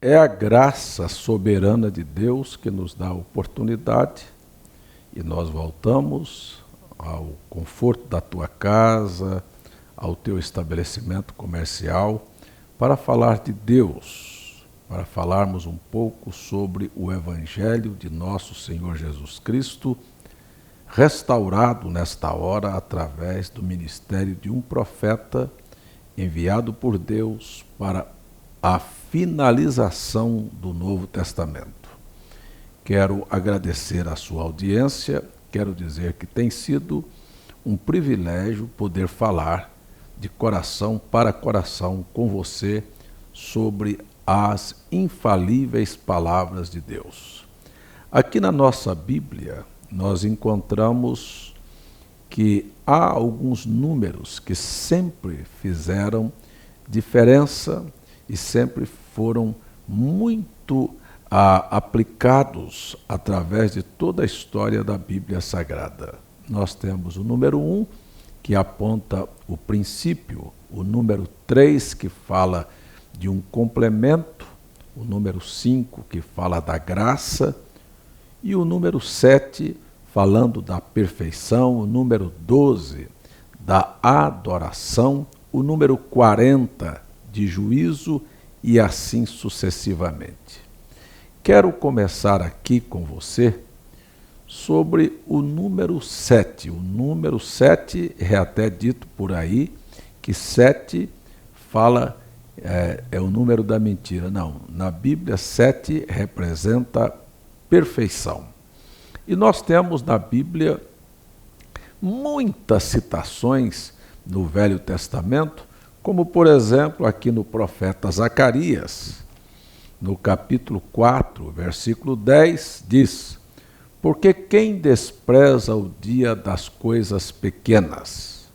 É a graça soberana de Deus que nos dá a oportunidade e nós voltamos ao conforto da tua casa, ao teu estabelecimento comercial, para falar de Deus, para falarmos um pouco sobre o Evangelho de nosso Senhor Jesus Cristo, restaurado nesta hora através do ministério de um profeta enviado por Deus para a finalização do Novo Testamento. Quero agradecer a sua audiência, quero dizer que tem sido um privilégio poder falar de coração para coração com você sobre as infalíveis palavras de Deus. Aqui na nossa Bíblia, nós encontramos que há alguns números que sempre fizeram diferença e sempre foram muito aplicados através de toda a história da Bíblia Sagrada. Nós temos o número 1, que aponta o princípio, o número 3, que fala de um complemento, o número 5, que fala da graça, e o número 7, falando da perfeição, o número 12, da adoração, o número 40, de juízo e assim sucessivamente. Quero começar aqui com você sobre o número 7. O número 7 é até dito por aí que 7 fala, é o número da mentira. Não, na Bíblia 7 representa perfeição. E nós temos na Bíblia muitas citações no Velho Testamento, como por exemplo aqui no profeta Zacarias, no capítulo 4, versículo 10, diz: porque quem despreza o dia das coisas pequenas?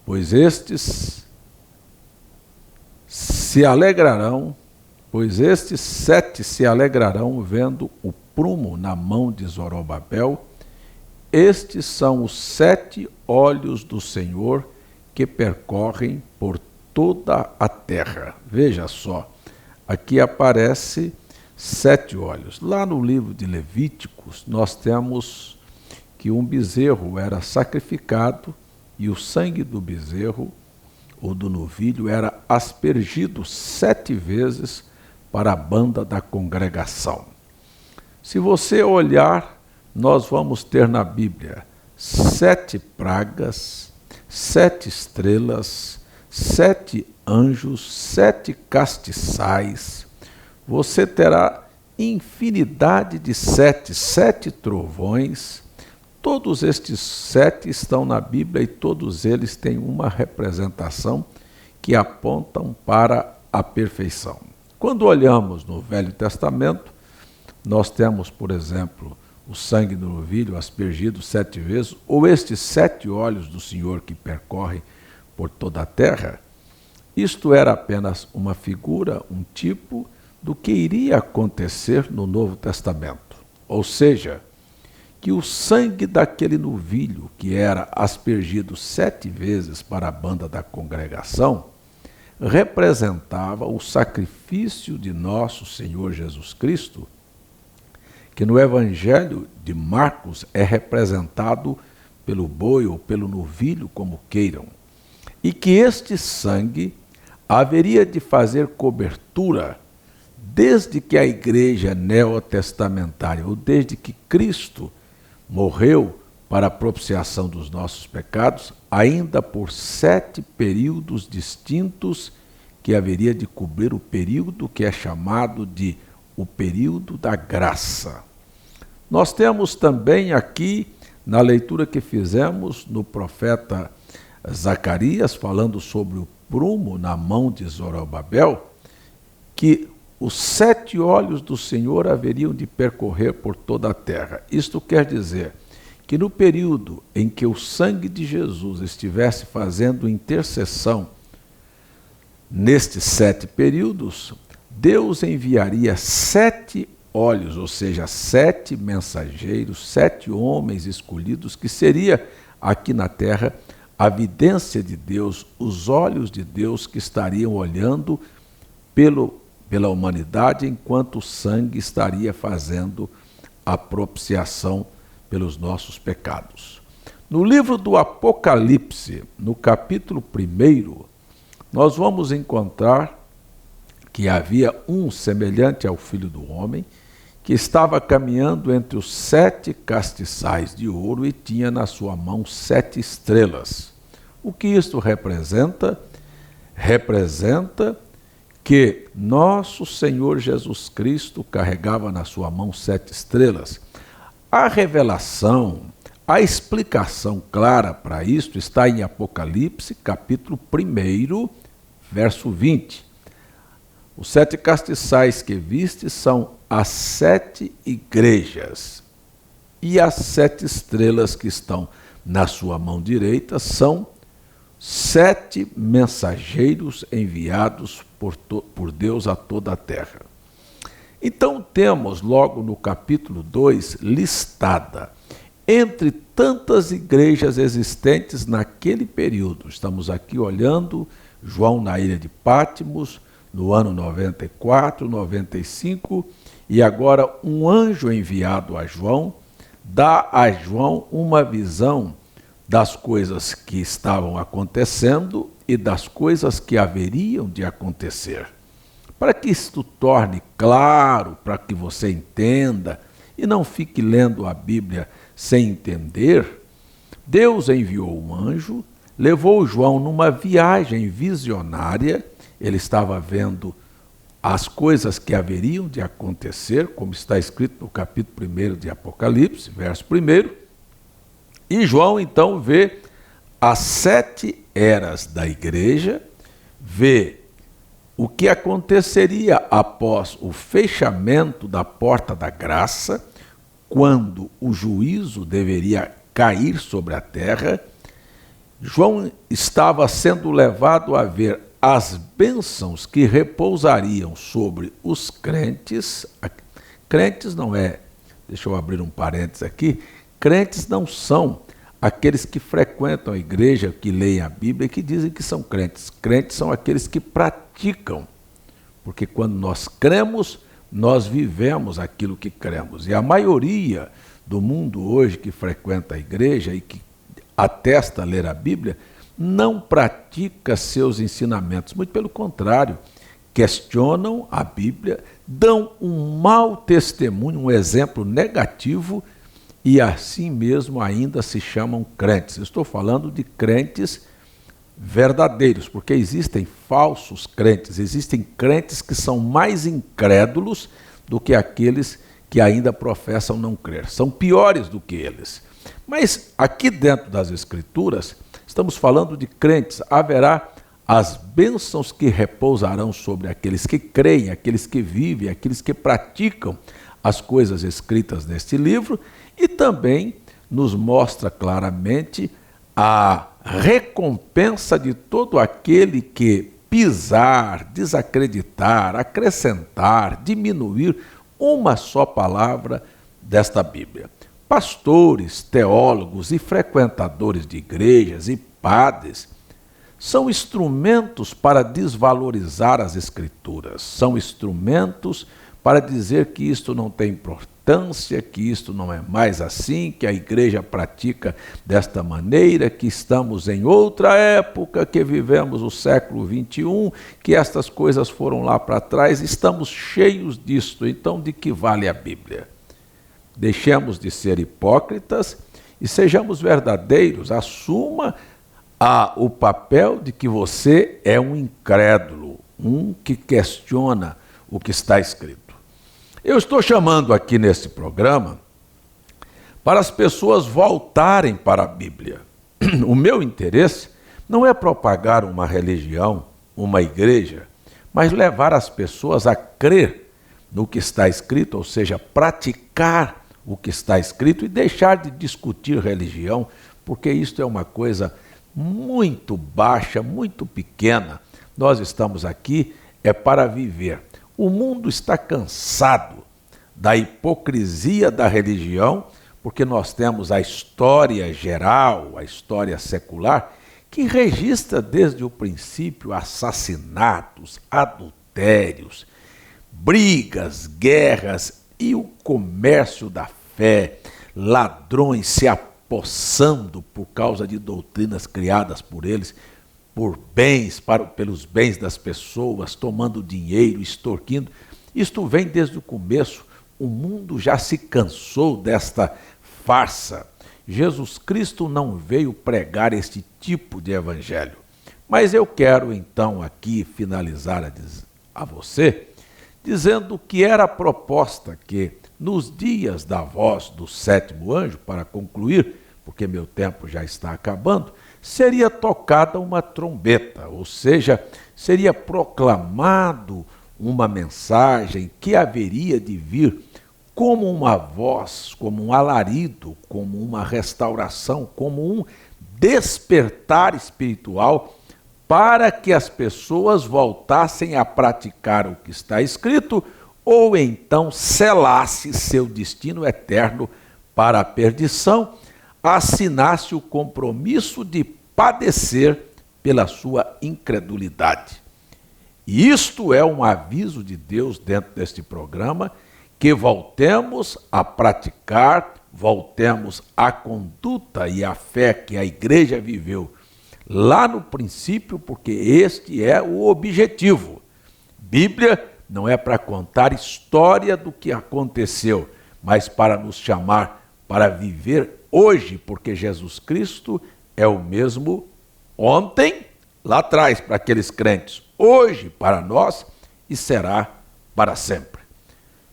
Pois estes estes 7 se alegrarão vendo o prumo na mão de Zorobabel. Estes são os 7 olhos do Senhor que percorrem por toda a terra. Veja só, aqui aparece 7 olhos. Lá no livro de Levíticos, nós temos que um bezerro era sacrificado e o sangue do bezerro ou do novilho era aspergido 7 vezes para a banda da congregação. Se você olhar, nós vamos ter na Bíblia 7 pragas, 7 estrelas, 7 anjos, 7 castiçais. Você terá infinidade de 7 trovões. Todos estes 7 estão na Bíblia e todos eles têm uma representação que apontam para a perfeição. Quando olhamos no Velho Testamento, nós temos, por exemplo, o sangue do novilho aspergido 7 vezes, ou estes 7 olhos do Senhor que percorrem por toda a terra. Isto era apenas uma figura, um tipo do que iria acontecer no Novo Testamento. Ou seja, que o sangue daquele novilho que era aspergido 7 vezes para a banda da congregação representava o sacrifício de nosso Senhor Jesus Cristo, que no Evangelho de Marcos é representado pelo boi ou pelo novilho, como queiram, e que este sangue haveria de fazer cobertura desde que a igreja neotestamentária, ou desde que Cristo morreu para a propiciação dos nossos pecados, ainda por 7 períodos distintos que haveria de cobrir o período que é chamado de o período da graça. Nós temos também aqui, na leitura que fizemos no profeta Zacarias, falando sobre o prumo na mão de Zorobabel, que os 7 olhos do Senhor haveriam de percorrer por toda a terra. Isto quer dizer que no período em que o sangue de Jesus estivesse fazendo intercessão nestes 7 períodos, Deus enviaria 7 olhos, ou seja, 7 mensageiros, 7 homens escolhidos, que seria aqui na terra a vidência de Deus, os olhos de Deus que estariam olhando pela humanidade, enquanto o sangue estaria fazendo a propiciação pelos nossos pecados. No livro do Apocalipse, no capítulo 1, nós vamos encontrar que havia um semelhante ao Filho do Homem, que estava caminhando entre os 7 castiçais de ouro e tinha na sua mão 7 estrelas. O que isto representa? Representa que nosso Senhor Jesus Cristo carregava na sua mão 7 estrelas. A revelação, a explicação clara para isto está em Apocalipse, capítulo 1, verso 20. Os 7 castiçais que viste são as 7 igrejas, e as 7 estrelas que estão na sua mão direita são 7 mensageiros enviados por Deus a toda a terra. Então temos logo no capítulo 2 listada, entre tantas igrejas existentes naquele período, estamos aqui olhando João na ilha de Patmos, no ano 94, 95, e agora um anjo enviado a João, dá a João uma visão das coisas que estavam acontecendo e das coisas que haveriam de acontecer. Para que isto torne claro, para que você entenda e não fique lendo a Bíblia sem entender, Deus enviou um anjo, levou João numa viagem visionária. Ele estava vendo as coisas que haveriam de acontecer, como está escrito no capítulo 1 de Apocalipse, verso 1. E João então vê as 7 eras da igreja, vê o que aconteceria após o fechamento da porta da graça, quando o juízo deveria cair sobre a terra. João estava sendo levado a ver as bênçãos que repousariam sobre os crentes. Crentes não é, deixa eu abrir um parênteses aqui, crentes não são aqueles que frequentam a igreja, que leem a Bíblia e que dizem que são crentes. Crentes são aqueles que praticam, porque quando nós cremos, nós vivemos aquilo que cremos. E a maioria do mundo hoje que frequenta a igreja e que atesta ler a Bíblia, não pratica seus ensinamentos, muito pelo contrário, questionam a Bíblia, dão um mau testemunho, um exemplo negativo, e assim mesmo ainda se chamam crentes. Eu estou falando de crentes verdadeiros, porque existem falsos crentes, existem crentes que são mais incrédulos do que aqueles que ainda professam não crer, são piores do que eles. Mas aqui dentro das Escrituras, estamos falando de crentes. Haverá as bênçãos que repousarão sobre aqueles que creem, aqueles que vivem, aqueles que praticam as coisas escritas neste livro, e também nos mostra claramente a recompensa de todo aquele que pisar, desacreditar, acrescentar, diminuir uma só palavra desta Bíblia. Pastores, teólogos e frequentadores de igrejas e padres são instrumentos para desvalorizar as Escrituras, são instrumentos para dizer que isto não tem importância, que isto não é mais assim, que a igreja pratica desta maneira, que estamos em outra época, que vivemos o século XXI, que estas coisas foram lá para trás. Estamos cheios disto. Então, de que vale a Bíblia? Deixemos de ser hipócritas e sejamos verdadeiros. Assuma o papel de que você é um incrédulo, um que questiona o que está escrito. Eu estou chamando aqui nesse programa para as pessoas voltarem para a Bíblia. O meu interesse não é propagar uma religião, uma igreja, mas levar as pessoas a crer no que está escrito, ou seja, praticar o que está escrito e deixar de discutir religião, porque isto é uma coisa muito baixa, muito pequena. Nós estamos aqui para viver. O mundo está cansado da hipocrisia da religião, porque nós temos a história geral, a história secular, que registra desde o princípio assassinatos, adultérios, brigas, guerras e o comércio da fé, ladrões se apossando por causa de doutrinas criadas por eles, por bens, pelos bens das pessoas, tomando dinheiro, extorquindo. Isto vem desde o começo. O mundo já se cansou desta farsa. Jesus Cristo não veio pregar este tipo de evangelho. Mas eu quero então aqui finalizar a você dizendo que era a proposta que nos dias da voz do sétimo anjo, para concluir, porque meu tempo já está acabando, seria tocada uma trombeta, ou seja, seria proclamado uma mensagem que haveria de vir como uma voz, como um alarido, como uma restauração, como um despertar espiritual, para que as pessoas voltassem a praticar o que está escrito, ou então selasse seu destino eterno para a perdição, assinasse o compromisso de padecer pela sua incredulidade. E isto é um aviso de Deus dentro deste programa, que voltemos a praticar, voltemos à conduta e à fé que a igreja viveu lá no princípio, porque este é o objetivo. Bíblia não é para contar história do que aconteceu, mas para nos chamar para viver hoje, porque Jesus Cristo é o mesmo ontem, lá atrás, para aqueles crentes, hoje para nós e será para sempre.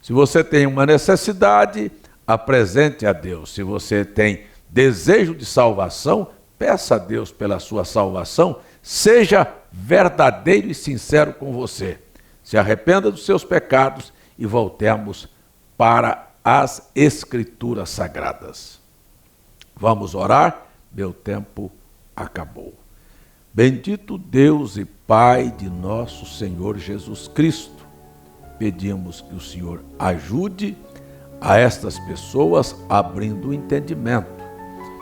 Se você tem uma necessidade, apresente a Deus. Se você tem desejo de salvação, peça a Deus pela sua salvação, seja verdadeiro e sincero com você. Se arrependa dos seus pecados e voltemos para as Escrituras Sagradas. Vamos orar? Meu tempo acabou. Bendito Deus e Pai de nosso Senhor Jesus Cristo, pedimos que o Senhor ajude a estas pessoas abrindo o entendimento.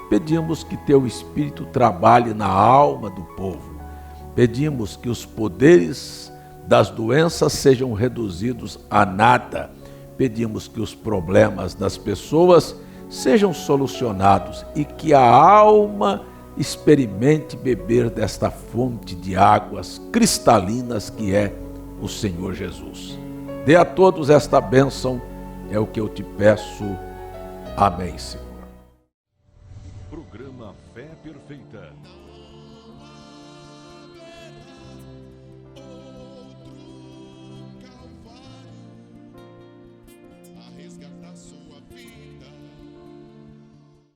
Pedimos que teu Espírito trabalhe na alma do povo. Pedimos que os poderes das doenças sejam reduzidos a nada. Pedimos que os problemas das pessoas sejam solucionados e que a alma experimente beber desta fonte de águas cristalinas que é o Senhor Jesus. Dê a todos esta bênção, é o que eu te peço. Amém, Senhor.